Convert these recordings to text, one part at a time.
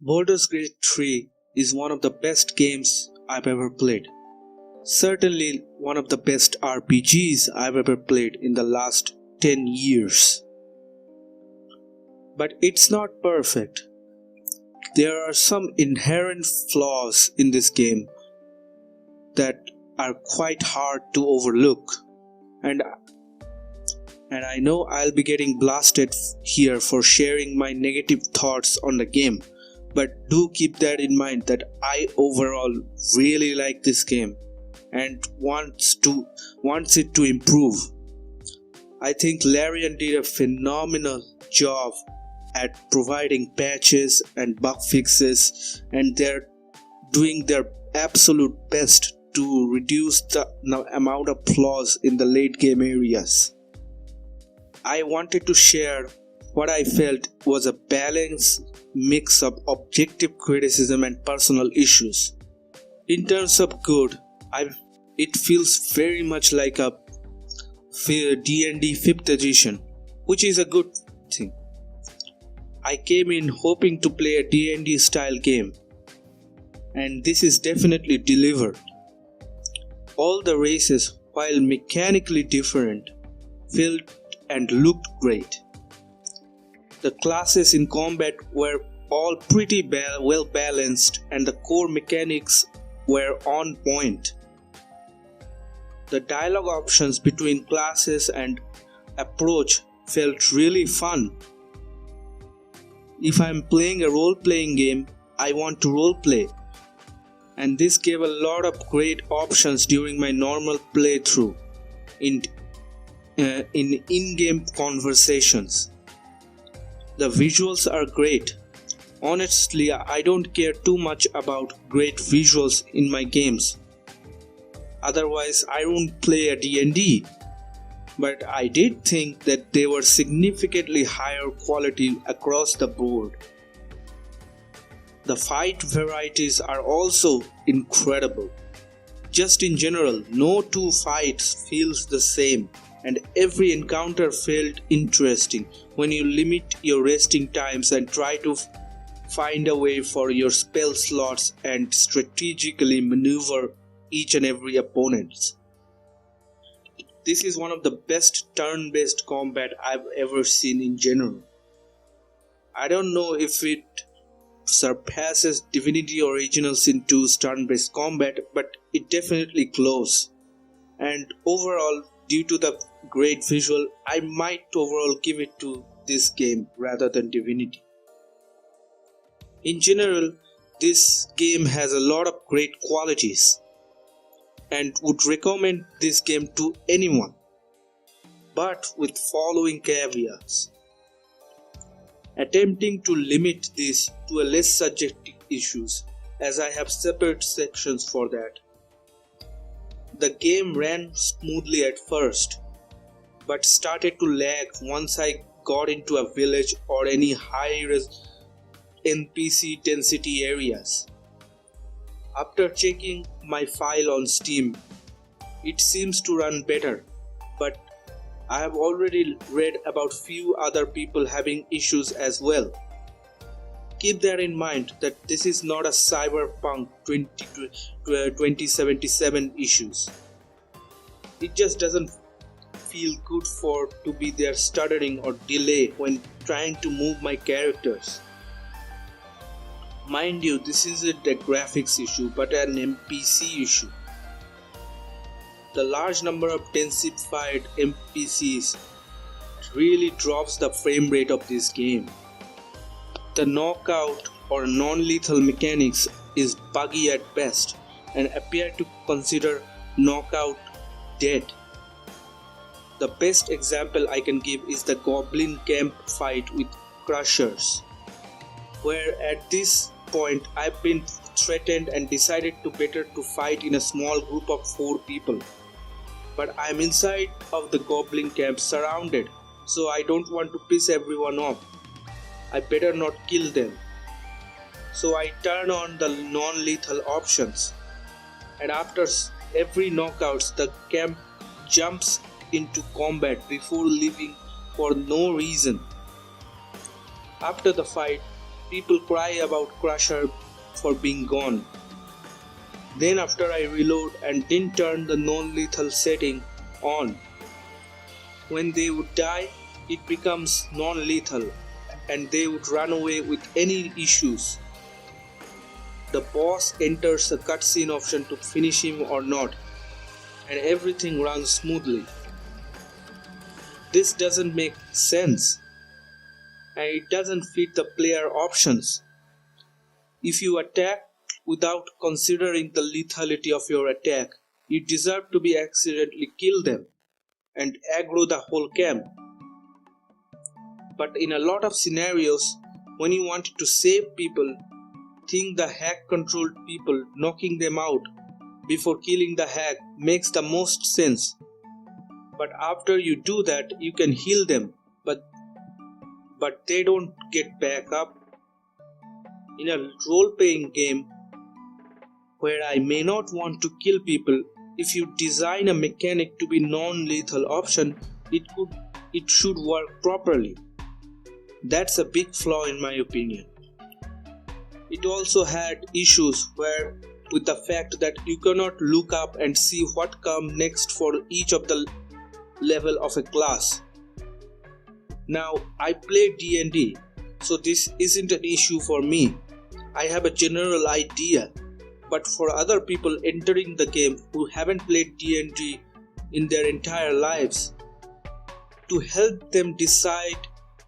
Baldur's Gate 3 is one of the best games I've ever played. Certainly one of the best RPGs I've ever played in the last 10 years. But it's not perfect. There are some inherent flaws in this game that are quite hard to overlook. And I know I'll be getting blasted here for sharing my negative thoughts on the game. But do keep that in mind that I overall really like this game and wants it to improve. I think Larian did a phenomenal job at providing patches and bug fixes, and they're doing their absolute best to reduce the amount of flaws in the late game areas. I wanted to share what I felt was a balanced mix of objective criticism and personal issues. In terms of good, it feels very much like a D&D 5th edition, which is a good thing. I came in hoping to play a D&D style game, and this is definitely delivered. All the races, while mechanically different, felt and looked great. The classes in combat were all pretty well balanced and the core mechanics were on point. The dialogue options between classes and approach felt really fun. If I'm playing a role-playing game, I want to roleplay, and this gave a lot of great options during my normal playthrough in in-game conversations. The visuals are great. Honestly, I don't care too much about great visuals in my games. Otherwise, I won't play a D&D. But I did think that they were significantly higher quality across the board. The fight varieties are also incredible. Just in general, no two fights feels the same, and every encounter felt interesting when you limit your resting times and try to find a way for your spell slots and strategically maneuver each and every opponent. This is one of the best turn-based combat I've ever seen in general. I don't know if it surpasses Divinity Original Sin 2's turn-based combat, but it definitely close. And overall, due to the great visual, I might overall give it to this game rather than Divinity. In general, this game has a lot of great qualities and would recommend this game to anyone, but with following caveats. Attempting to limit this to a less subjective issues, as I have separate sections for that. The game ran smoothly at first, but started to lag once I got into a village or any high-res NPC density areas. After checking my file on Steam, it seems to run better, but I have already read about few other people having issues as well. Keep that in mind that this is not a Cyberpunk 2077 issues. It just doesn't feel good to be there stuttering or delay when trying to move my characters. Mind you, this isn't a graphics issue but an NPC issue. The large number of densified NPCs really drops the frame rate of this game. The knockout or non-lethal mechanics is buggy at best and appear to consider knockout dead. The best example I can give is the Goblin Camp fight with Crushers, where at this point I've been threatened and decided to better to fight in a small group of 4 people. But I'm inside of the Goblin Camp surrounded, so I don't want to piss everyone off. I better not kill them. So I turn on the non-lethal options, and after every knockouts the camp jumps into combat before leaving for no reason. After the fight, people cry about Crusher for being gone. Then after I reload and didn't turn the non-lethal setting on, when they would die, it becomes non-lethal and they would run away with any issues. The boss enters a cutscene option to finish him or not, and everything runs smoothly. This doesn't make sense, and it doesn't fit the player options. If you attack without considering the lethality of your attack, you deserve to be accidentally kill them and aggro the whole camp. But in a lot of scenarios, when you want to save people, think the hack controlled people knocking them out before killing the hack makes the most sense. But after you do that, you can heal them, but they don't get back up. In a role-playing game where I may not want to kill people, if you design a mechanic to be non-lethal option, it should work properly. That's a big flaw in my opinion. It also had issues with the fact that you cannot look up and see what comes next for each of the level of a class. Now, I play D&D, so this isn't an issue for me. I have a general idea, but for other people entering the game who haven't played D&D in their entire lives, to help them decide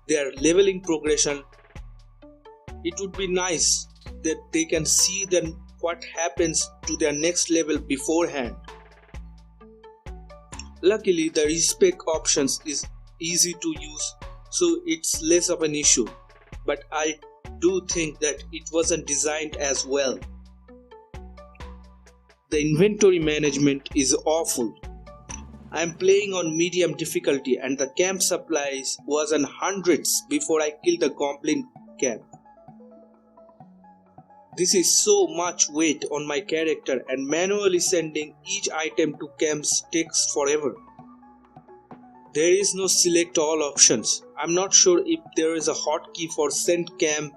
their leveling progression, it would be nice that they can see then what happens to their next level beforehand. Luckily, the respec options is easy to use, so it's less of an issue, but I do think that it wasn't designed as well. The inventory management is awful. I am playing on medium difficulty and the camp supplies was in hundreds before I killed the goblin camp. This is so much weight on my character, and manually sending each item to camps takes forever. There is no select all options. I'm not sure if there is a hotkey for send camp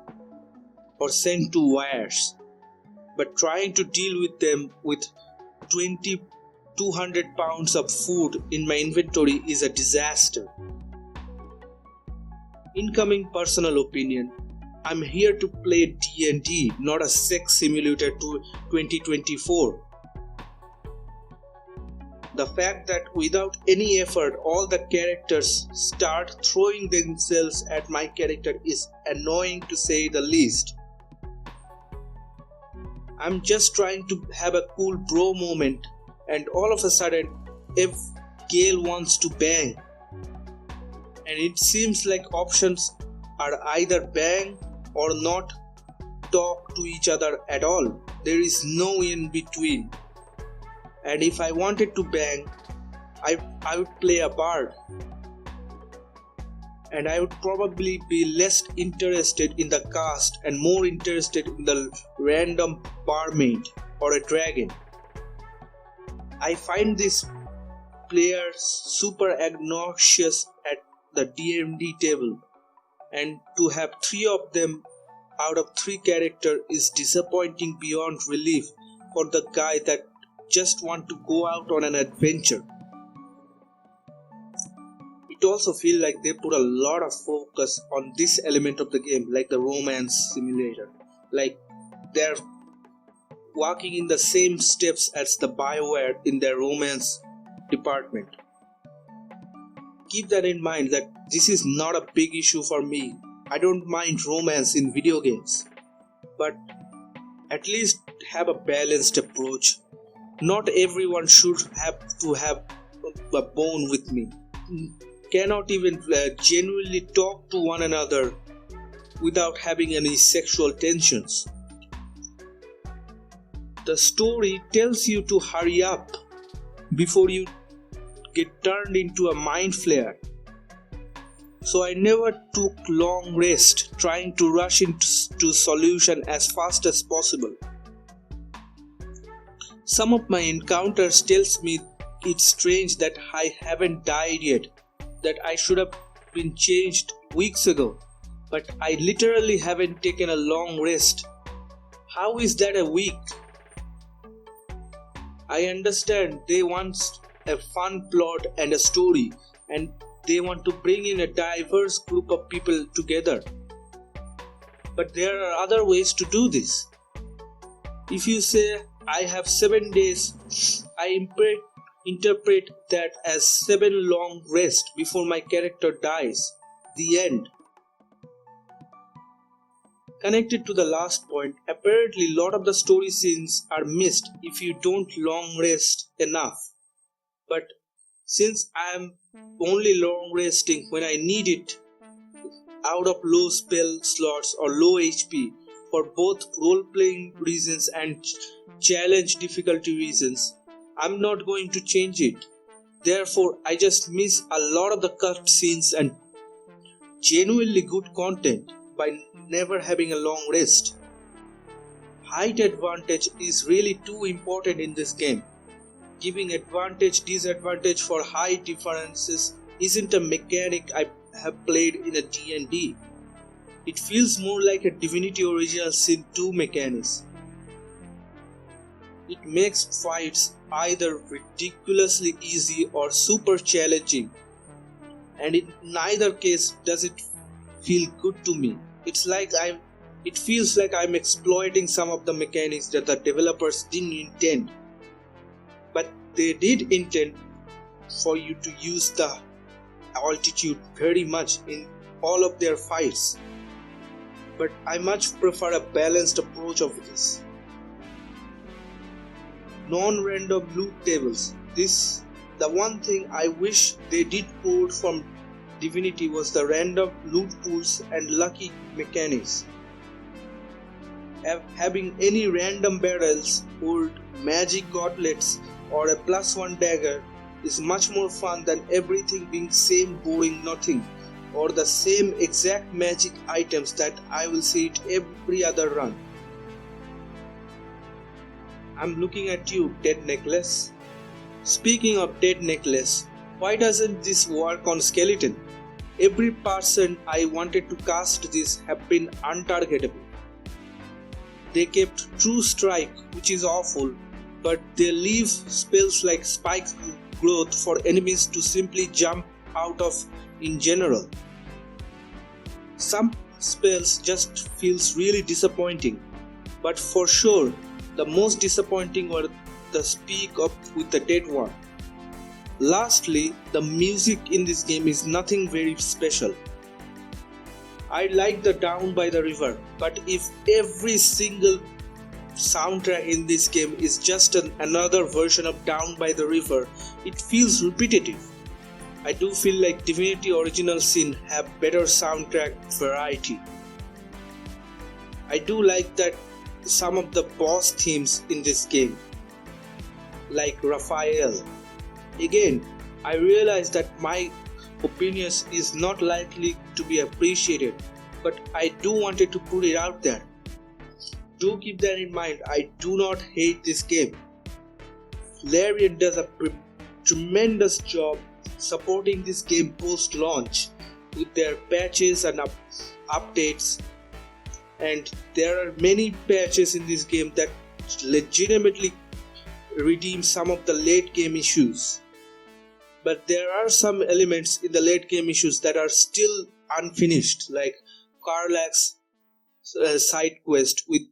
or send to wires, but trying to deal with them with 200 pounds of food in my inventory is a disaster. Incoming personal opinion. I'm here to play D&D, not a sex simulator to 2024. The fact that without any effort all the characters start throwing themselves at my character is annoying to say the least. I'm just trying to have a cool bro moment, and all of a sudden if Gale wants to bang, and it seems like options are either bang or not talk to each other at all. There is no in between. And if I wanted to bang, I would play a bard, and I would probably be less interested in the cast and more interested in the random barmaid or a dragon. I find these players super obnoxious at the D&D table, and to have 3 of them out of 3 characters is disappointing beyond relief for the guy that just want to go out on an adventure. It also feels like they put a lot of focus on this element of the game, like the romance simulator, like they're walking in the same steps as the BioWare in their romance department. Keep that in mind that this is not a big issue for me. I don't mind romance in video games, but at least have a balanced approach. Not everyone should have to have a bone with me. Cannot even genuinely talk to one another without having any sexual tensions. The story tells you to hurry up before you get turned into a mind flare. So I never took long rest trying to rush into solution as fast as possible. Some of my encounters tells me it's strange that I haven't died yet, that I should have been changed weeks ago. but I literally haven't taken a long rest. How is that a week? I understand they want a fun plot and a story, and they want to bring in a diverse group of people together. But there are other ways to do this. If you say, I have 7 days, I interpret that as 7 long rests before my character dies. The end. Connected to the last point, apparently a lot of the story scenes are missed if you don't long rest enough. But since I am only long resting when I need it, out of low spell slots or low HP, for both role-playing reasons and challenge difficulty reasons, I'm not going to change it. Therefore, I just miss a lot of the cut scenes and genuinely good content by never having a long rest. Height advantage is really too important in this game. Giving advantage disadvantage for height differences isn't a mechanic I have played in a D&D. It feels more like a Divinity Original Sin 2 mechanics. It makes fights either ridiculously easy or super challenging, and in neither case does it feel good to me. It feels like I'm exploiting some of the mechanics that the developers didn't intend. But they did intend for you to use the altitude very much in all of their fights. But I much prefer a balanced approach of this. Non-random loot tables. The one thing I wish they did port from Divinity was the random loot pools and lucky mechanics. Having any random barrels or magic gauntlets or a +1 dagger is much more fun than everything being same boring nothing or the same exact magic items that I will see it every other run. I'm looking at you, Dead Necklace. Speaking of Dead Necklace, why doesn't this work on Skeleton? Every person I wanted to cast this have been untargetable. They kept True Strike, which is awful, but they leave spells like Spike Growth for enemies to simply jump out of in general. Some spells just feels really disappointing, but for sure the most disappointing were the Speak Up with the Dead One. Lastly, the music in this game is nothing very special. I like the Down by the River, but if every single soundtrack in this game is just another version of Down by the River, it feels repetitive. I do feel like Divinity Original Sin have better soundtrack variety. I do like that some of the boss themes in this game, like Raphael. Again, I realize that my opinions is not likely to be appreciated, but I do wanted to put it out there. Do keep that in mind. I do not hate this game. Larian does a tremendous job supporting this game post-launch with their patches and updates, and there are many patches in this game that legitimately redeem some of the late game issues. But there are some elements in the late game issues that are still unfinished, like Karlach's side quest with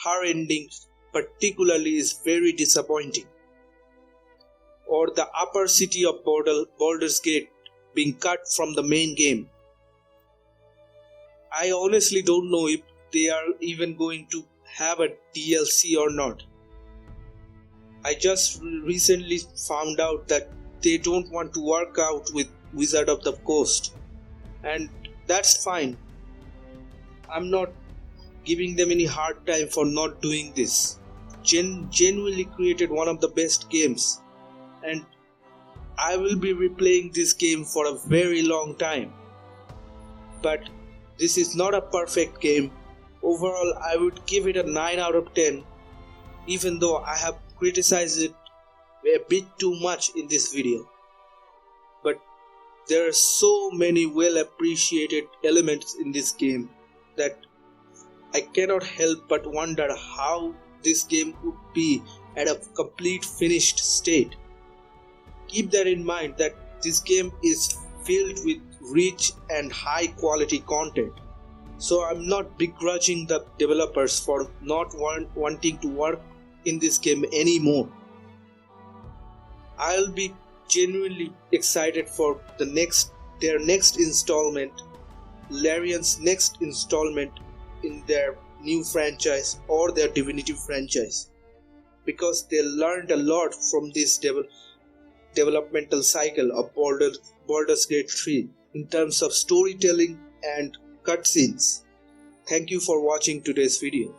her ending particularly is very disappointing, or the upper city of Baldur's Gate being cut from the main game. I honestly don't know if they are even going to have a DLC or not. I just recently found out that they don't want to work out with Wizard of the Coast, and that's fine. I'm not giving them any hard time for not doing this. Genuinely created one of the best games, and I will be replaying this game for a very long time. But this is not a perfect game. Overall, I would give it a 9 out of 10, even though I have criticized it a bit too much in this video. But There are so many well appreciated elements in this game that I cannot help but wonder how this game would be at a complete finished state. Keep that in mind that this game is filled with rich and high quality content. So I'm not begrudging the developers for not wanting to work in this game anymore. I'll be genuinely excited for their next installment, Larian's next installment in their new franchise or their Divinity franchise, because they learned a lot from this developmental cycle of Baldur's Gate 3 in terms of storytelling and cutscenes. Thank you for watching today's video.